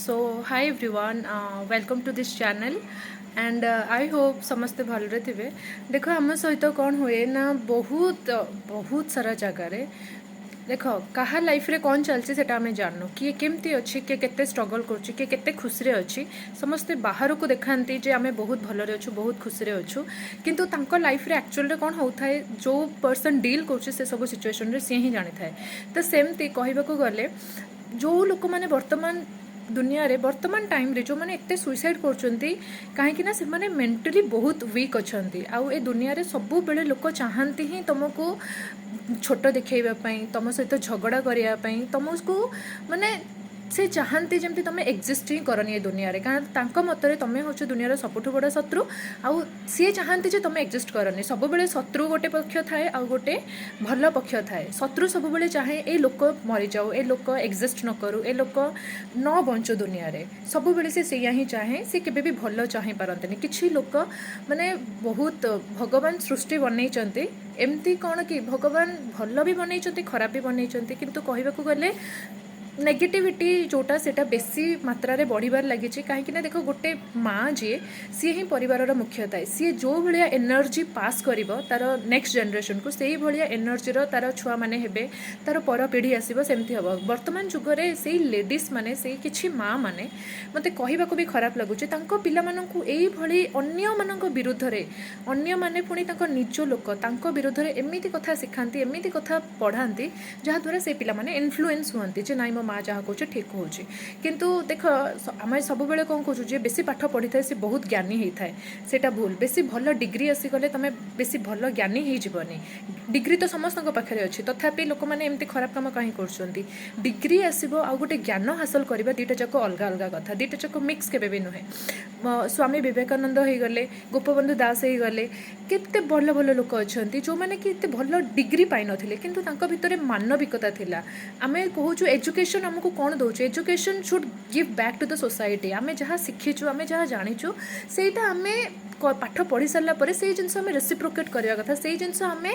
So, hi everyone, welcome to this channel and I hope समस्ते भलरे थिबे। देखो आम सहित कौन हुए ना बहुत बहुत सारा जगार देख कहा लाइफ रे कौन चलती सेटा आम जानू किए केमती अच्छी किए केते स्ट्रगल करुच्ची किए केते खुशी अच्छी समस्ते बाहर को देखाती जे आम बहुत भलरे अच्छु बहुत खुशी अच्छु किंतु तांको लाइफ रे एक्चुअल रे कौन होता है जो पर्सन डील कर से सब सिचुएशन रे सी ही जानी थाए। तो सेमती कहबाकू गले जो लोक मैंने वर्तमान दुनिया रे वर्तमान टाइम रे जो मैंने एते सुइसाइड करछंती कहीं से माने मेंटली बहुत वीक अच्छंती आउ ए दुनिया रे सबु बेले लोक चाहती ही तुमको छोट देखैबा पई तुम सहित झगड़ा करिया पई तुमको माने से चाहती जमती तुम एक्जिस्ट ही करनी ए दुनिया रे कारण तांको मतरे तुम हो दुनिया सबुठ बड़ा शत्रु आउ सी चाहती जे तुम एक्जिस्ट करनी सब बेले शत्रु गोटे पक्ष थाए आउ गोटे भल पक्ष थाए। शत्रु सब बेले चाहे ए लोक मरी जाऊ ए लोक एक्जिस्ट न करू ए लोक न बंचु दुनिया रे सब बेले से सेया ही चाहे से केबे भी भल चाहे पारंतनी किछि लोक माने बहुत भगवान सृष्टि बनैचंती एमती कौन कि भगवान भल भी बनैचंती खराब भी बनैचंती किंतु कहबाकू गले नेगेटिविटी जोटा सेटा बेसी मात्रा रे बढ़िबार लगी कहीं देख गोटे माँ जी सी ही परिवार मुख्य थाए सी जो भाया एनर्जी पास करिवो तार नेक्स्ट जनरेशन को से भाया एनर्जी तार छुआ माने हेबे तार पर पीढ़ी आसीबो सेमती हबो। वर्तमान जुगरे से लेडीज माने से किछि माँ माने मते कहबाको भी खराब लगुचे तांको पिला माननकु एई भली अन्य माननक विरुद्ध रे अन्य माने पुणी तांको निज लोक तांको विरुद्ध रे एमिति कथा सिखांती एमिति कथा पढ़ांती जहा द्वारा से पिला माने इन्फ्लुएंस हुअंती जे नाइ माँ जहाँ कहे ठीक हो किंतु देख आम सब बेले कौन कहूँ जे बेसी पाठ पढ़ी थाए से बहुत ज्ञानी होता है सेटा भूल बेसी भल डिग्री आसीगले तुम बेसी भल ज्ञानी हो जीवनी डिग्री तो समस्त पाखे अच्छी तथापि लोक मैंने एमती खराब कम कहीं कर डिग्री आसो आ गए ज्ञान हासिल करवा दुईटा जाक अलग अलग कथा दुईटा जाक मिक्स केबे भी नुहे। स्वामी विवेकानंद हो गले गोपबंधु दास हो गले केते भल भल लोक अच्छा जो मैंने कि भल डिग्री पाई नथिले किंतु तांको भितरे मानविकता थिला। आमे कहूछु एजुकेशन हमको कौन दौर education should give back to the society आमे जहाँ शिखीचु आमे जहाँ जानीचु सेटा आमे पाठ पढ़ी सारा पर से जिनस आमे रेसिप्रोकेट करवा कथा से जिनस आमे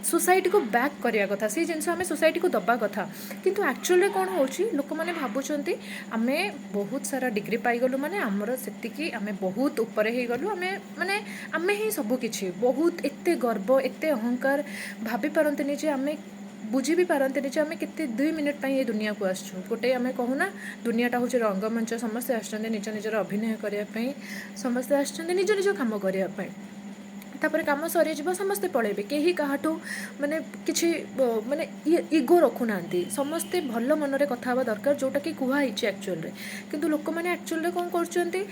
सोसाइटी को बैक करवा कथा से जिनस आमे सोसाइटी को दबा कथा किंतु एक्चुअली कौन होची लोक माने भाबुचंती आमे बहुत सारा डिग्री पाई गलु माने हमर सेतिकी आमे बहुत ऊपर हे गलु आमे माने आमे ही सब किछि बहुत एते गर्व एते अहंकार भाबी पारंतनी जे आमे बुझी भी पारंतनी जे आमे केते 2 मिनिट ये दुनिया को आसछु गोटे आमे कहूना दुनियाटा हूँ रंगमंच समस्ते आसछन्ते निज निजर अभिनय करने समस्ते आसछन्ते निज निज काम करने तापर कम सरी जीव समस्ते पलैबे कहीं काहाठू माने किछि माने इगो रखुना समस्ते भल मनरे कथा हवा दरकार जोटा कि कुहाई एक्चुअल रे किंतु लोक मैंने एक्चुअल रे कौन करछन्ती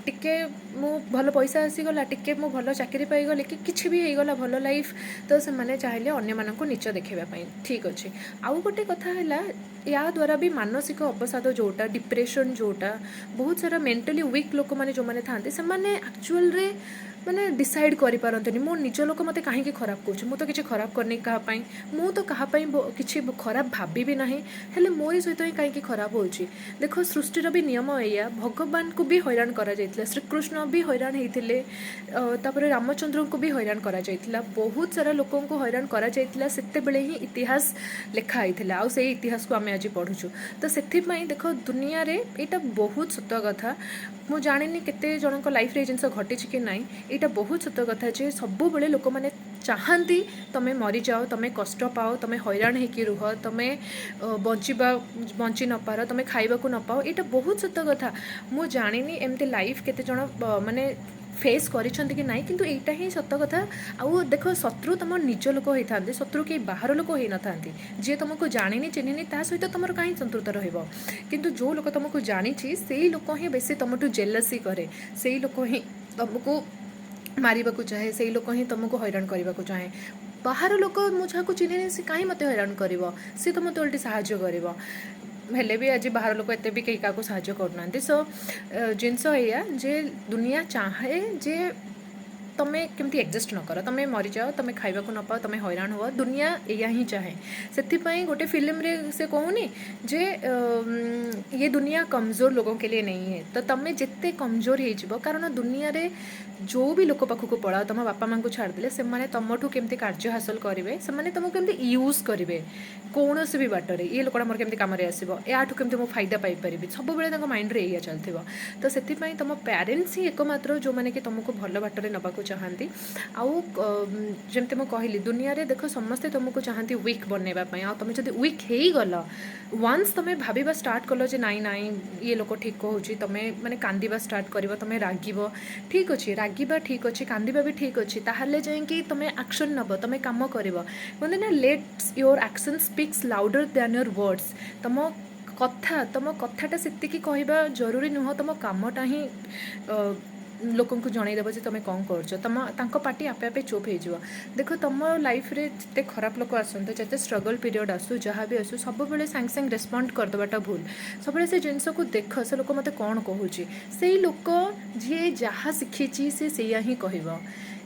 टिके मु भल पैसा आसीगला टिके मु भल चाकरी पाईगली कि किछि भी होगला भल लाइफ तो से माने चाहिले अन्य मानक नीच देखापी ठीक अच्छे। आउ गोटे कथा है या द्वारा भी मानसिक अवसाद जोटा डिप्रेशन जोटा बहुत सारा मेंटली वीक लोक मैंने जो मैंने थांती से माने एक्चुअल रे माने डिसाइड करि पारंतनी मो निज लोक मते कहीं खराब करूँ मु तो किसी खराब करनी क्या मु तो कहापाई किसी खराब भाभी भी नहीं हेले मोरी सहित ही कहीं खराब होची। देख सृष्टिर भी नियम एया भगवान को भी हैरान करा जायतिला श्रीकृष्ण भी हैरान होते तापर रामचंद्र को भी हैरान करा जायतिला बहुत सारा लोक को हैरान करा जायतिला सेते बेले ही इतिहास लिखा होता आउ से इतिहास को आम आज पढ़ुचु तो से देख दुनिया रे एटा बहुत सत कथा मु जानिनी केते जनक लाइफ रे जिनस घटी कि नाई यहाँ बहुत सत कथा जे सब बेले लोक मैंने चाहती तुम्हें मरी जाओ तुम्हें कष्ट पाओ तुम्हें हैरान होकर रुह तुम्हें बंची न पार तुम्हें खाइबा न पाओ यहाँ बहुत सत कथा मु जानिनी एमती लाइफ केते जन माने फेस करिसेंती कि नाई किंतु एटा ही सत कथा। आउ देख शत्रु तुम निज लोक होता शत्रु कई बाहर लोक होई न थांती जे तुमको जानिनी चिन्हिनी ता सहित तुम कहीं संतृप्त रहिबो किंतु जो लोक तुमको जानिछि सेई लोक ही बेसी तुमटू जेलसी करे सेई लोक ही तुमको मारिबा को चाहे से लोक ही तुमको हैरान करने को चाहे बाहर लोक मुझा को चिन्ह से कहीं मत हैरान कर सी तो मत उल्टी साहाଯ୍य कर हेले भी आज बाहर लोक एत भी कहीं क्या साहाଯ୍य करना सो जिनस या जे दुनिया चाहे जे तुम्हें केमती एडजस्ट न कर, तुम्हें मरी जाओ, तुम्हें खाइबा को न पाओ, तुम्हें हैरान हुआ, दुनिया या ही चाहे। से गोटे फिल्म रे से कहूनी जे ये दुनिया कमजोर लोगों के लिए नहीं है। तो तुम्हें जिते कमजोर हो, कारण दुनिया रे जो भी लोक पाखक पड़ाओ, तुम बापा माँ को छाड़देले से तुमठू केमती कार्य हासिल करेंगे, से तुमको केमती यूज करेंगे कौन भी बाटर, ये लोकटा मोर केमती कम आसो, याठू केमती मो फायदा पाइपर सब माइंड रे चलती। तो से तुम पेरेन्ट्स ही एकमात्र जो मैंने कि तुमको भल बाटर नवाक चाहती। आउ जमती मुझे कहली दुनिया रे देख समस्ते तुमको चाहती वीक बनवाई, आ तुम जब वीक हो गल वन्स तुम भावा स्टार्ट कल जे नाई नाई ये लोक ठीक कहूँ, तुम्हें माने कांदिबा स्टार्ट कर, तुम रागिब ठीक अच्छे, रागिबा ठीक अच्छे, कांदिबा भी ठीक अच्छे, ताहले जाइए तुम एक्शन नब, तुम काम कर कहते ना let's your action speaks louder than your words. तुम कथाटा से कहवा जरूरी नुह, तुम कामटा ही लोक जनईदेव जे तुम कौन कर, तुम पार्टी आपे आपे चुप हो। देख तुम लाइफ रे जिते खराब लोक आसतु, जिते स्ट्रगल पीरियड आसू, जहाँ भी आसू, सब सागे सागे रेस्पॉन्ड करदेटा भूल। सब से जिनस को देख से लोक मत कौन कहूँ, से लोक जी जहाँ शिखी से ही कह,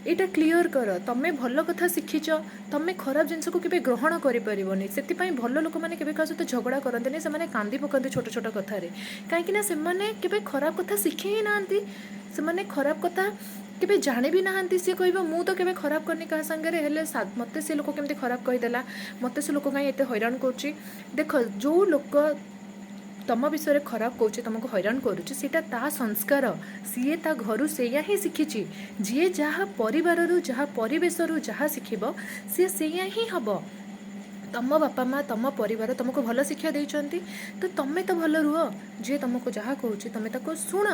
यहाँ क्लीयर कर। तुम्हें भल कथा शिखिच, तुम्हें खराब जिनस को केवे ग्रहण करें, से भल लोक मैंने क्या सहित झगड़ा करते, से कांदी पकाते छोट छोट कथार, कहीं खराब कथा शिखी ही ना, से खराब कथा केवे जाने भी ना। सी कह मु तो केवे खराब करनी क्या सागर, मत से लोक केमती खराब कहीदेला, मत से लोक कहीं एत हैरान कर। देख जो लोक तुम विषय खराब कहे तुमको हैरान करुँचा ता संस्कार, सी ता घर से ही शिखी, जी जहाँ परिवार जहाँ परिवेश जहाँ शिखब सी से ही हम। तुम बापा माँ तुम परिवार तुमको भल शिक्षा देते, तो तुम्हें तो भल रुह, जी तुमको जहाँ कहूँ तुम्हें ताको शुण,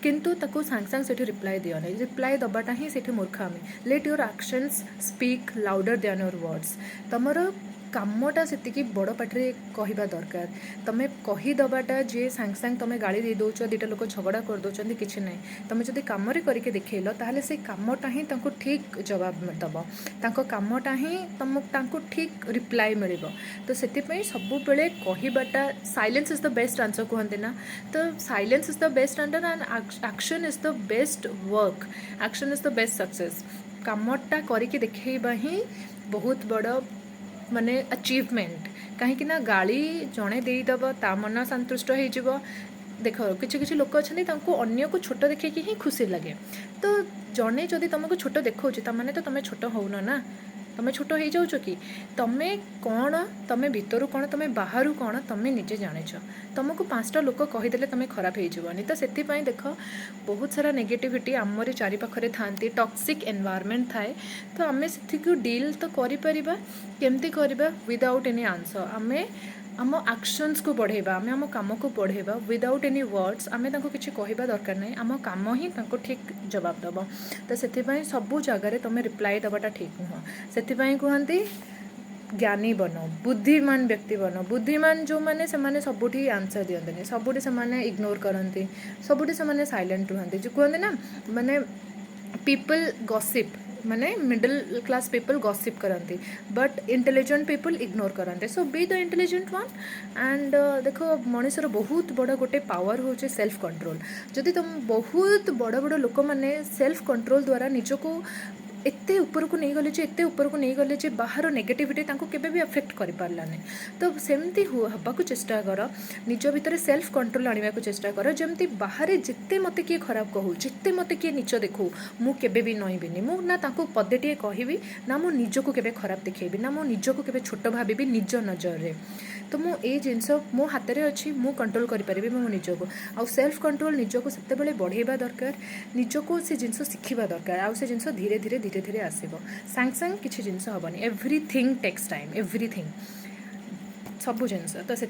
किंतु ताको सांग सांग से रिप्लाई दियो ना, रिप्लाई दबाटा ही से मूर्खामी। Let your actions speak louder than your words. तुमर कामटा से बड़ पाटे कहवा दरकार, तुम्हें कहीदबाटा जे सांग सांग तुम्हें गाड़ी दे दौच, दुटा लोक झगड़ा कर दौरान कि ना, तुम जब कम करके देखल ताहले से कामटा ही ठीक जवाब दब, कामटा ही तुमको ठीक रिप्लाई मिल। तो से सब बेले कहबाटा silence is the best answer कहते ना, तो silence is the best answer and action is the best work, action is the best success. कामटा करके देखा ही बहुत बड़ माने अचीवमेंट, कहीं ना गाड़ी जड़े देदेव ता मन संतुष्ट हो। देख किसी किसी लोक अच्छा अन्य को छोट देखिए ही खुशी लगे, तो जड़े जदि तुमको छोट देखा ताने तो तुम्हें छोट हो ना, तुम्हें छोट हो जाऊच कि तुम्हें कौन, तुम्हें भितर कौन, तुम्हें बाहर कौन तुम्हें निजे जाच। तुमको 5टा लोक कहीदेले तुम्हें खराब होनी। तो से देख बहुत सारा नेगेटिविटी आमरी चारिपाखे था, टॉक्सिक एनवायरनमेंट थाए, तो आम से डील तो केमती करवा विदाउट एनी आंसर। आम आम एक्शंस को बढ़ेबा, आम आम काम को बढ़ेबा विदाउट एनी वर्ड्स, आम किसी कहवा दरकार नहीं, आम काम ही ठीक जवाब दब। तो से सबू जगार तुम रिप्लाई दबाटा ठीक नुह, से कहते ज्ञानी बन, बुद्धिमान व्यक्ति बन। बुद्धिमान जो मैंने से सबुठी आंसर दिखते, सबुठी से इग्नोर करती, सबुठी से साइलेंट रुहति, जो कहते ना माने पीपल गॉसिप, माने मिडिल क्लास पीपल गॉसिप करती, बट इंटेलिजेंट पीपल इग्नोर करते। So be the intelligent one. And देखो मनुष्यर बहुत बड़ा गोटे पावर हो सेल्फ कंट्रोल। जदि तुम बहुत बड़ बड़ लोक मैंने सेल्फ कंट्रोल द्वारा निजको एते ऊपर को नहीं गले, एते ऊपर को नहीं गले जे बाहर नेगेटिविटी तांको केबे भी अफेक्ट करि पारलाने। तो सेमती हवा को चेष्टा कर, निज भितर सेल्फ कंट्रोल आने को चेष्टा कर, जमती बाहर जिते मते किए खराब कहू, जिते मते किए नीच देखू, मु केबे भी नईबिनी, मु ना तांको पदेटिए कहबी ना मु निजको केबे खराब देखेबी, ना मु निजको केबे छोट भाबी निज नजर रे। तो मु ए जिनस मो हाथ में अच्छी, मु कंट्रोल करि मो निजको। आउ सेल्फ कंट्रोल निजको सेते बेले बढ़ेबा दरकार, निजको से जिनस शिखिबा दरकार। आउ से जिनस धीरे धीरे धीरे धीरे आसब, सांग सांग किसी जिनस हेनी, एवरीथिंग टेक्स टाइम, एवरीथिंग सबू जिनस। तो से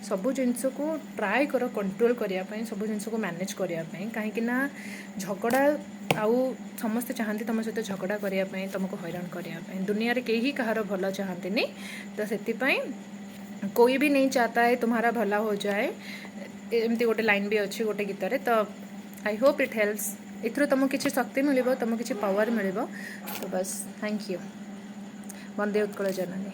सबू जिनस को ट्राए कर कंट्रोल करने, सबू जिनस को मैनेज करने, कहीं झगड़ा आउ समस्ते चाहती तुम सहित झगड़ा करने, तुमको हैरान करने। दुनिया रे केही कहार भल चाहती नहीं, तो से कोई भी नहीं चाहता है तुम्हारा भला हो जाए, एमती गोटे लाइन भी अच्छी गोटे गीत रे। तो I hope it helps, ether तुमको किसी शक्ति मिल, तुमको किसी पावर मिल। तो बस thank you. Vande Utkal Janani.